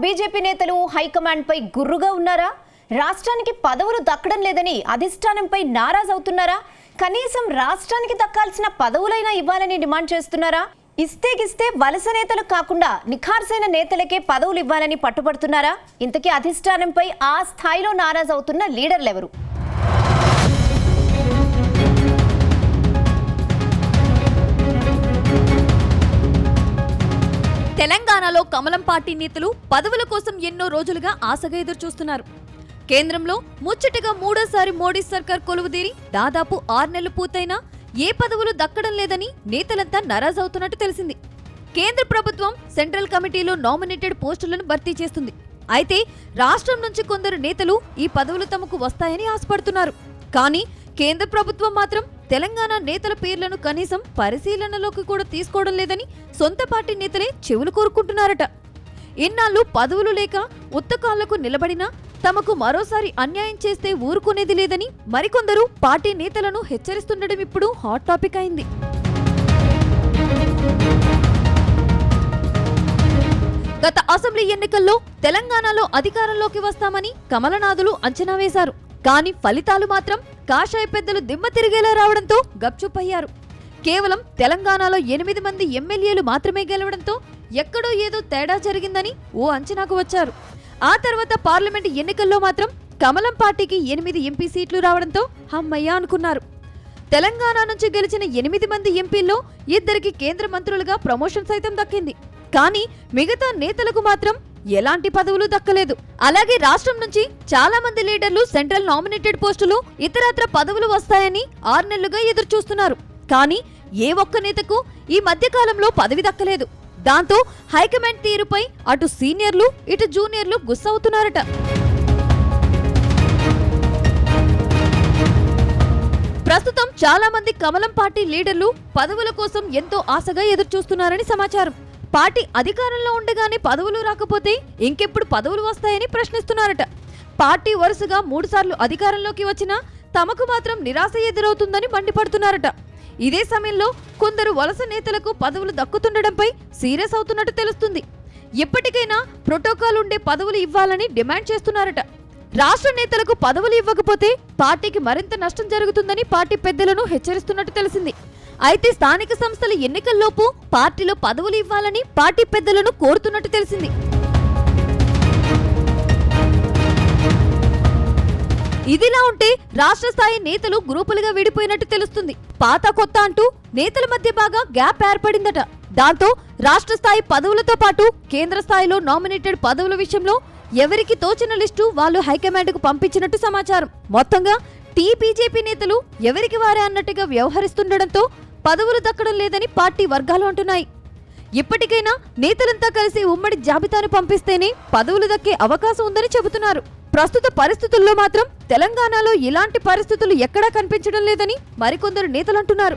BJP నేతలు high command పై గుర్రుగా ఉన్నారా? రాష్ట్రానికి పదవులు దక్కడం లేదని అధిష్టానంపై నారాజ్ అవుతున్నారా? కనీసం రాష్ట్రానికి దక్కాల్సిన పదవులైనా ఇవ్వాలని డిమాండ్ చేస్తున్నారా? ఇస్తే వలస నేతలు కాకుండా నిఖార్సైన నేతలకే పదవులు ఇవ్వాలని పట్టుబడుతున్నారా? ఇంతకీ అధిష్టానంపై ఆ స్థాయిలో నారాజ్ అవుతున్న లీడర్లు ఎవరు? తెలంగాణలో కమలం పార్టీ నేతలు పదవుల కోసం ఎన్నో రోజులుగా ఆశగా ఎదురుచూస్తున్నారు. కేంద్రంలో ముచ్చటగా మూడోసారి మోడీ సర్కార్ కొలువుదీరి దాదాపు 6 నెలలు పూర్తయినా ఏ పదవులు దక్కడం లేదని నేతలంతా నారాజ్ అవుతున్నట్టు తెలిసింది. కేంద్ర ప్రభుత్వం సెంట్రల్ కమిటీలో నామినేటెడ్ పోస్టులను భర్తీ చేస్తుంది. అయితే రాష్ట్రం నుంచి కొందరు నేతలు ఈ పదవులు తమకు వస్తాయని ఆశపడుతున్నారు. కానీ కేంద్ర ప్రభుత్వం మాత్రం తెలంగాణ నేతల పేర్లను కనీసం పరిశీలనలోకి కూడా తీసుకోవడం లేదని సొంత పార్టీ నేతలే చెవులు కోరుకుంటున్నారట. ఇన్నాళ్లు పదవులు లేక ఉత్తకాళ్లకు నిలబడినా తమకు మరోసారి అన్యాయం చేస్తే ఊరుకునేది లేదని మరికొందరు పార్టీ నేతలను హెచ్చరిస్తుండడం ఇప్పుడు హాట్ టాపిక్ అయింది. గత అసెంబ్లీ ఎన్నికల్లో తెలంగాణలో అధికారంలోకి వస్తామని కమలనాథులు అంచనా వేశారు. కానీ ఫలితాలు మాత్రం కాషాయ పెద్దలు దిమ్మ తిరిగేలా రావడంతో గప్చుప్పయ్యారు. కేవలం తెలంగాణలో 8 మంది ఎమ్మెల్యేలు మాత్రమే గెలవడంతో ఎక్కడో ఏదో తేడా జరిగిందని ఓ అంచనాకు వచ్చారు. ఆ తర్వాత పార్లమెంట్ ఎన్నికల్లో మాత్రం కమలం పార్టీకి 8 ఎంపీ సీట్లు రావడంతో హమ్మయ్య అనుకున్నారు. తెలంగాణ నుంచి గెలిచిన 8 మంది ఎంపీల్లో 2కి కేంద్ర మంత్రులుగా ప్రమోషన్ సైతం దక్కింది. కానీ మిగతా నేతలకు మాత్రం ఎలాంటి పదవులు దక్కలేదు. అలాగే రాష్ట్రం నుంచి చాలా మంది లీడర్లు సెంట్రల్ నామినేటెడ్ పోస్టులు ఇతరత్ర పదవులు వస్తాయని 6 నెలలుగా ఎదురు చూస్తున్నారు. కానీ ఏ ఒక్క నేతకు ఈ మధ్య కాలంలో పదవి దక్కలేదు. దాంతో హైకమాండ్ తీరుపై అటు సీనియర్లు ఇటు జూనియర్లు గుస్సవుతున్నారట. ప్రస్తుతం చాలా మంది కమలం పార్టీ లీడర్లు పదవుల కోసం ఎంతో ఆశగా ఎదురుచూస్తున్నారని సమాచారం. పార్టీ అధికారంలో ఉండగానే పదవులు రాకపోతే ఇంకెప్పుడు పదవులు వస్తాయని ప్రశ్నిస్తున్నారట. పార్టీ వరుసగా 3 సార్లు అధికారంలోకి వచ్చినా తమకు మాత్రం నిరాశ ఎదురవుతుందని మండిపడుతున్నారట. ఇదే సమయంలో కొందరు వలస నేతలకు పదవులు దక్కుతుండడంపై సీరియస్ అవుతున్నట్టు తెలుస్తుంది. ఎప్పటికైనా ప్రోటోకాల్ ఉండే పదవులు ఇవ్వాలని డిమాండ్ చేస్తున్నారట. రాష్ట్ర నేతలకు పదవులు ఇవ్వకపోతే పార్టీకి మరింత నష్టం జరుగుతుందని పార్టీ పెద్దలను హెచ్చరిస్తున్నట్టు తెలిసింది. అయితే స్థానిక సంస్థల ఎన్నికల్లోపు పార్టీలో పదవులు ఇవ్వాలని పార్టీ పెద్దలను కోరుతున్నట్టు తెలిసింది. ఇదిలా ఉంటే రాష్ట్ర స్థాయి నేతలు గ్రూపులుగా విడిపోయినట్టు తెలుస్తుంది. పాత కొత్త అంటూ నేతల మధ్య బాగా గ్యాప్ ఏర్పడిందట. దాంతో రాష్ట్ర స్థాయి పదవులతో పాటు కేంద్ర స్థాయిలో నామినేటెడ్ పదవుల విషయంలో ఎవరికి తోచిన లిస్టు వాళ్ళు హైకమాండ్కు పంపించినట్టు సమాచారం. మొత్తంగా బీజేపీ నేతలు ఎవరికి వారే అన్నట్టుగా వ్యవహరిస్తుండడంతో పదవులు దక్కడం లేదని పార్టీ వర్గాలు అంటున్నాయి. ఇప్పటికైనా నేతలంతా కలిసి ఉమ్మడి జాబితాను పంపిస్తేనే పదవులు దక్కే అవకాశం ఉందని చెబుతున్నారు. ప్రస్తుత పరిస్థితుల్లో మాత్రం తెలంగాణలో ఇలాంటి పరిస్థితులు ఎక్కడా కనిపించడం లేదని మరికొందరు నేతలంటున్నారు.